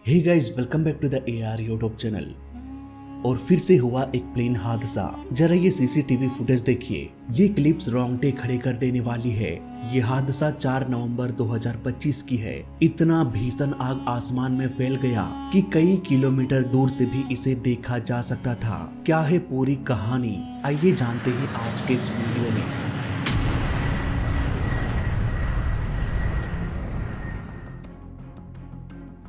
Hey guys, welcome back to the AR YouTube channel. और फिर से हुआ एक प्लेन हादसा। जरा ये सीसीटीवी फुटेज देखिए, ये क्लिप्स रोंगटे खड़े कर देने वाली है। ये हादसा 4 नवंबर 2025 की है। इतना भीषण आग आसमान में फैल गया कि कई किलोमीटर दूर से भी इसे देखा जा सकता था। क्या है पूरी कहानी, आइए जानते हैं आज के इस वीडियो में।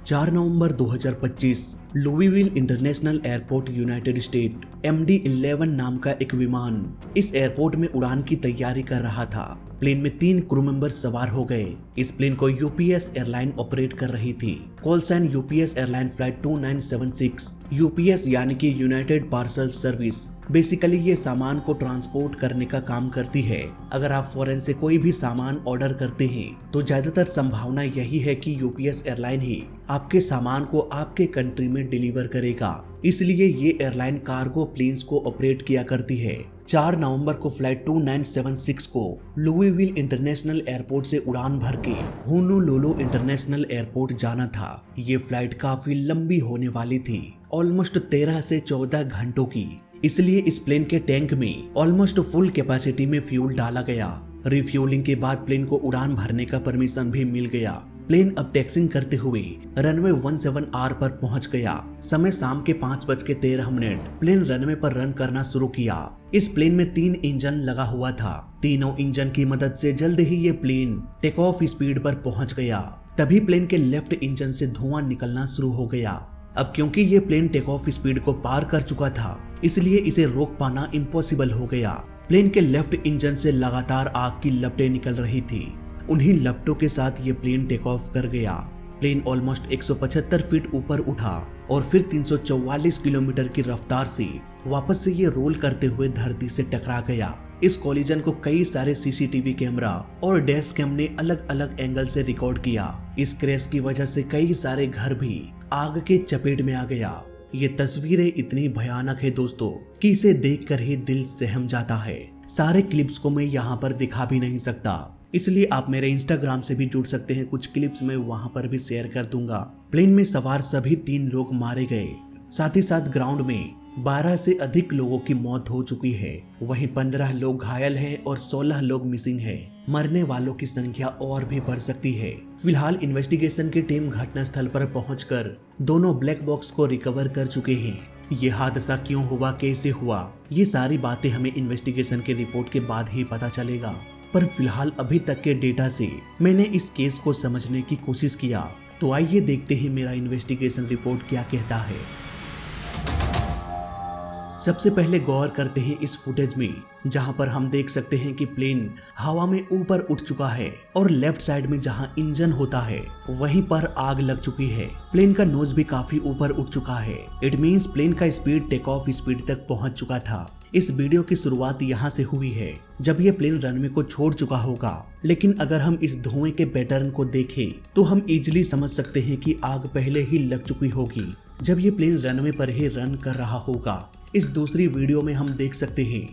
4 नवंबर 2025 लुईविल international airport United State MD-11 नाम का एक विमान इस एयरपोर्ट में उड़ान की तैयारी कर रहा था। प्लेन में 3 क्रू मेंबर सवार हो गए। इस प्लेन को यूपीएस एयरलाइन ऑपरेट कर रही थी। Call sign UPS airline flight 2976। UPS यानी कि यूनाइटेड पार्सल सर्विस बेसिकली ये सामान को ट्रांसपोर्ट करने का काम करती है। अगर आप फॉरेन से कोई भी सामान ऑर्डर करते हैं तो ज्यादातर संभावना यही है कि यूपीएस एयरलाइन ही आपके सामान को आपके कंट्री में डिलीवर करेगा। इसलिए ये एयरलाइन कार्गो प्लेन्स को ऑपरेट किया करती है। 4 नवंबर को फ्लाइट 2976 को लुईविल इंटरनेशनल एयरपोर्ट से उड़ान भर के होनोलुलु इंटरनेशनल एयरपोर्ट जाना था। ये फ्लाइट काफी लंबी होने वाली थी, ऑलमोस्ट 13 से 14 घंटों की। इसलिए इस प्लेन के टैंक में ऑलमोस्ट फुल कैपेसिटी में फ्यूल डाला गया। रिफ्यूलिंग के बाद प्लेन को उड़ान भरने का परमिशन भी मिल गया। प्लेन अब टैक्सिंग करते हुए रनवे 17R पर पहुंच गया। समय शाम के 5:13। प्लेन रनवे पर रन करना शुरू किया। इस प्लेन में 3 इंजन लगा हुआ था। तीनों इंजन की मदद से जल्द ही ये प्लेन टेक ऑफ स्पीड पर पहुंच गया। तभी प्लेन के लेफ्ट इंजन से धुआं निकलना शुरू हो गया। अब क्योंकि ये प्लेन टेक ऑफ स्पीड को पार कर चुका था, इसलिए इसे रोक पाना इम्पॉसिबल हो गया। प्लेन के लेफ्ट इंजन से लगातार आग की लपटें निकल रही थी। उन्हीं लपटों के साथ ये प्लेन टेक ऑफ कर गया। प्लेन ऑलमोस्ट 175 फीट ऊपर उठा और फिर 344 किलोमीटर की रफ्तार से वापस से ये रोल करते हुए धरती से टकरा गया। इस कॉलिजन को कई सारे सीसीटीवी कैमरा और डैश कैम ने अलग अलग एंगल से रिकॉर्ड किया। इस क्रैश की वजह से कई सारे घर भी आग के चपेट में आ गया। ये तस्वीरें इतनी भयानक है दोस्तों कि इसे देखकर ही दिल सहम जाता है। सारे क्लिप्स को मैं यहाँ पर दिखा भी नहीं सकता, इसलिए आप मेरे इंस्टाग्राम से भी जुड़ सकते हैं। कुछ क्लिप्स मैं वहां पर भी शेयर कर दूंगा। प्लेन में सवार सभी 3 लोग मारे गए। साथ ही साथ ग्राउंड में 12 से अधिक लोगों की मौत हो चुकी है। वहीं 15 लोग घायल हैं और 16 लोग मिसिंग हैं। मरने वालों की संख्या और भी बढ़ सकती है। फिलहाल इन्वेस्टिगेशन की टीम घटनास्थल पर पहुंचकर दोनों ब्लैक बॉक्स को रिकवर कर चुके हैं। ये हादसा क्यों हुआ, कैसे हुआ, ये सारी बातें हमें इन्वेस्टिगेशन के रिपोर्ट के बाद ही पता चलेगा। पर फिलहाल अभी तक के डेटा से मैंने इस केस को समझने की कोशिश किया। तो आइए देखते हैं मेरा इन्वेस्टिगेशन रिपोर्ट क्या कहता है। सबसे पहले गौर करते हैं इस फुटेज में, जहां पर हम देख सकते हैं कि प्लेन हवा में ऊपर उठ चुका है और लेफ्ट साइड में जहां इंजन होता है वहीं पर आग लग चुकी है। प्लेन का नोज भी काफी ऊपर उठ चुका है। इट मींस प्लेन का स्पीड टेक ऑफ स्पीड तक पहुंच चुका था। इस वीडियो की शुरुआत यहाँ से हुई है जब ये प्लेन रनवे को छोड़ चुका होगा। लेकिन अगर हम इस धुएं के पैटर्न को देखें तो हम इजीली समझ सकते हैं कि आग पहले ही लग चुकी होगी जब ये प्लेन रनवे पर ही रन कर रहा होगा। इस दूसरी वीडियो में हम देख सकते हैं,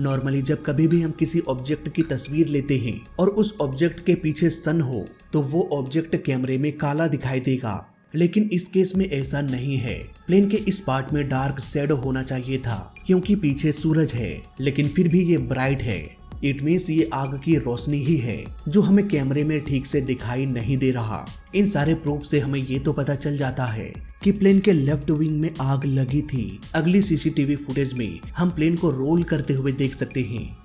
नॉर्मली जब कभी भी हम किसी ऑब्जेक्ट की तस्वीर लेते हैं और उस ऑब्जेक्ट के पीछे सन हो तो वो ऑब्जेक्ट कैमरे में काला दिखाई देगा। लेकिन इस केस में ऐसा नहीं है। प्लेन के इस पार्ट में डार्क शैडो होना चाहिए था क्योंकि पीछे सूरज है, लेकिन फिर भी ये ब्राइट है। इट मीन्स ये आग की रोशनी ही है जो हमें कैमरे में ठीक से दिखाई नहीं दे रहा। इन सारे प्रूफ से हमें ये तो पता चल जाता है कि प्लेन के लेफ्ट विंग में आग लगी थी। अगली सीसीटीवी फुटेज में हम प्लेन को रोल करते हुए देख सकते हैं।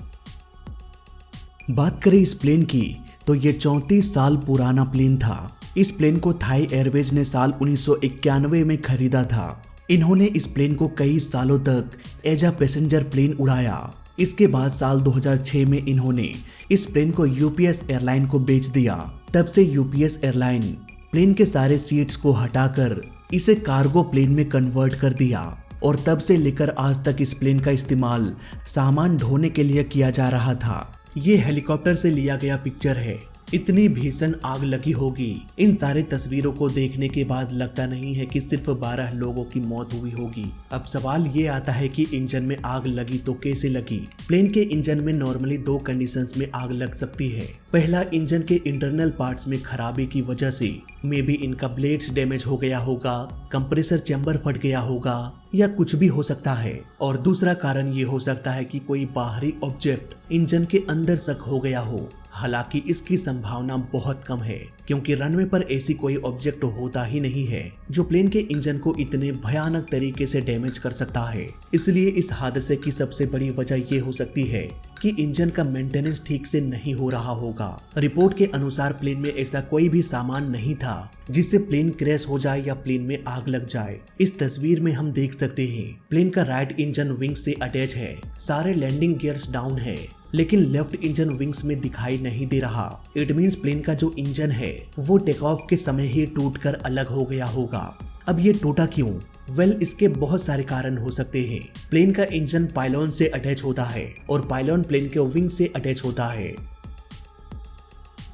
बात करें इस प्लेन की तो ये 34 साल पुराना प्लेन था। इस प्लेन को थाई एयरवेज ने साल 1991 में खरीदा था। इन्होंने इस प्लेन को कई सालों तक एज अ पैसेंजर प्लेन उड़ाया। इसके बाद साल 2006 में इन्होंने इस प्लेन को यूपीएस एयरलाइन को बेच दिया। तब से यूपीएस एयरलाइन प्लेन के सारे सीट्स को हटाकर इसे कार्गो प्लेन में कन्वर्ट कर दिया और तब से लेकर आज तक इस प्लेन का इस्तेमाल सामान ढोने के लिए किया जा रहा था। ये हेलीकॉप्टर से लिया गया पिक्चर है। इतनी भीषण आग लगी होगी। इन सारे तस्वीरों को देखने के बाद लगता नहीं है कि सिर्फ 12 लोगों की मौत हुई होगी। अब सवाल ये आता है कि इंजन में आग लगी तो कैसे लगी। प्लेन के इंजन में नॉर्मली 2 कंडीशंस में आग लग सकती है। पहला, इंजन के इंटरनल पार्ट्स में खराबी की वजह से, मे बी इनका ब्लेड्स डैमेज हो गया होगा, कंप्रेसर चैम्बर फट गया होगा, या कुछ भी हो सकता है। और दूसरा कारण ये हो सकता है कि कोई बाहरी ऑब्जेक्ट इंजन के अंदर स्टक हो गया हो। हालांकि इसकी संभावना बहुत कम है, क्योंकि रनवे पर ऐसी कोई ऑब्जेक्ट होता ही नहीं है जो प्लेन के इंजन को इतने भयानक तरीके से डैमेज कर सकता है। इसलिए इस हादसे की सबसे बड़ी वजह ये हो सकती है कि इंजन का मेंटेनेंस ठीक से नहीं हो रहा होगा। रिपोर्ट के अनुसार प्लेन में ऐसा कोई भी सामान नहीं था जिससे प्लेन क्रैश हो जाए या प्लेन में आग लग जाए। इस तस्वीर में हम देख सकते हैं प्लेन का राइट इंजन विंग से अटैच है, सारे लैंडिंग गियर्स डाउन है, लेकिन लेफ्ट इंजन विंग्स में दिखाई नहीं दे रहा। इट मींस प्लेन का जो इंजन है वो टेक ऑफ के समय ही टूटकर अलग हो गया होगा। अब ये टूटा क्यों? इसके बहुत सारे कारण हो सकते हैं। प्लेन का इंजन पायलॉन से अटैच होता है और पायलॉन प्लेन के विंग से अटैच होता है।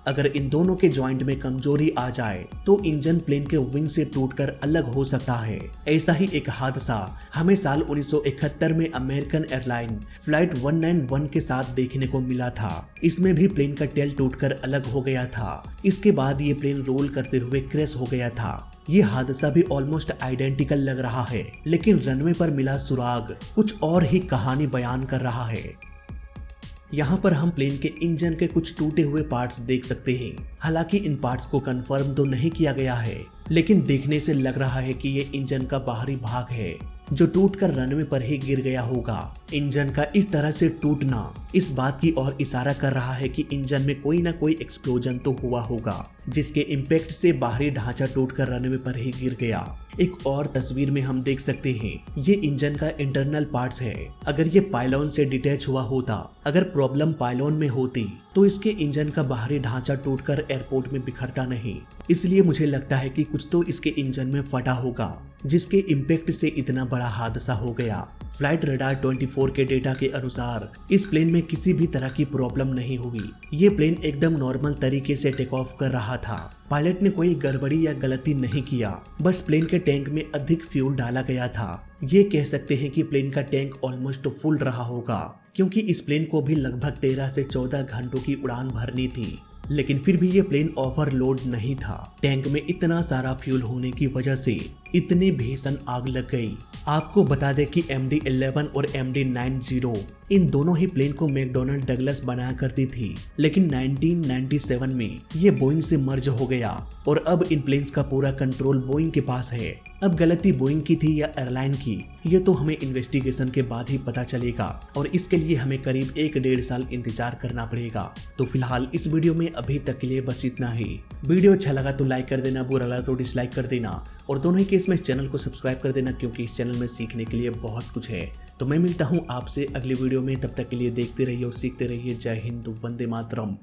अगर इन दोनों के जॉइंट में कमजोरी आ जाए तो इंजन प्लेन के विंग से टूटकर अलग हो सकता है। ऐसा ही एक हादसा हमें साल 1971 में अमेरिकन एयरलाइन फ्लाइट 191 के साथ देखने को मिला था। इसमें भी प्लेन का टेल टूटकर अलग हो गया था। इसके बाद ये प्लेन रोल करते हुए क्रैश हो गया था। ये हादसा भी ऑलमोस्ट आइडेंटिकल लग रहा है, लेकिन रनवे पर मिला सुराग कुछ और ही कहानी बयान कर रहा है। यहाँ पर हम प्लेन के इंजन के कुछ टूटे हुए पार्ट्स देख सकते हैं। हालांकि इन पार्ट्स को कंफर्म तो नहीं किया गया है, लेकिन देखने से लग रहा है कि ये इंजन का बाहरी भाग है जो टूटकर रनवे पर ही गिर गया होगा। इंजन का इस तरह से टूटना इस बात की ओर इशारा कर रहा है कि इंजन में कोई ना कोई एक्सप्लोजन तो हुआ होगा, जिसके इम्पैक्ट से बाहरी ढांचा टूटकर रनवे पर ही गिर गया। एक और तस्वीर में हम देख सकते हैं ये इंजन का इंटरनल पार्ट्स है। अगर ये पायलॉन से डिटैच हुआ होता, अगर प्रॉब्लम पायलॉन में होती, तो इसके इंजन का बाहरी ढांचा टूटकर एयरपोर्ट में बिखरता नहीं। इसलिए मुझे लगता है कि कुछ तो इसके इंजन में फटा होगा, जिसके इम्पैक्ट से इतना बड़ा हादसा हो गया। फ्लाइट रडार 24 के डेटा के अनुसार इस प्लेन में किसी भी तरह की प्रॉब्लम नहीं हुई। ये प्लेन एकदम नॉर्मल तरीके से टेक ऑफ कर रहा था। पायलट ने कोई गड़बड़ी या गलती नहीं किया, बस प्लेन के टैंक में अधिक फ्यूल डाला गया था। ये कह सकते हैं कि प्लेन का टैंक ऑलमोस्ट फुल रहा होगा, क्योंकि इस प्लेन को भी लगभग 13 से 14 घंटों की उड़ान भरनी थी। लेकिन फिर भी ये प्लेन ओवरलोड नहीं था। टैंक में इतना सारा फ्यूल होने की वजह से इतनी भीषण आग लग गई। आपको बता दें कि MD-11 और MD-90 इन दोनों ही प्लेन को मैकडॉनल्ड डगलस बनाया करती थी, लेकिन 1997 में ये बोइंग से मर्ज हो गया और अब इन प्लेन्स का पूरा कंट्रोल बोइंग के पास है। अब गलती बोइंग की थी या एयरलाइन की, ये तो हमें इन्वेस्टिगेशन के बाद ही पता चलेगा, और इसके लिए हमें करीब 1-1.5 साल इंतजार करना पड़ेगा। तो फिलहाल इस वीडियो में अभी तक के लिए बस इतना ही। वीडियो अच्छा लगा तो लाइक कर देना, बुरा लगा तो डिसलाइक कर देना, और दोनों ही केस में चैनल को सब्सक्राइब कर देना, क्योंकि इस चैनल में सीखने के लिए बहुत कुछ है। तो मैं मिलता हूँ आपसे अगली वीडियो में, तब तक के लिए देखते रहिए और सीखते रहिए। जय हिंद, वंदे मातरम।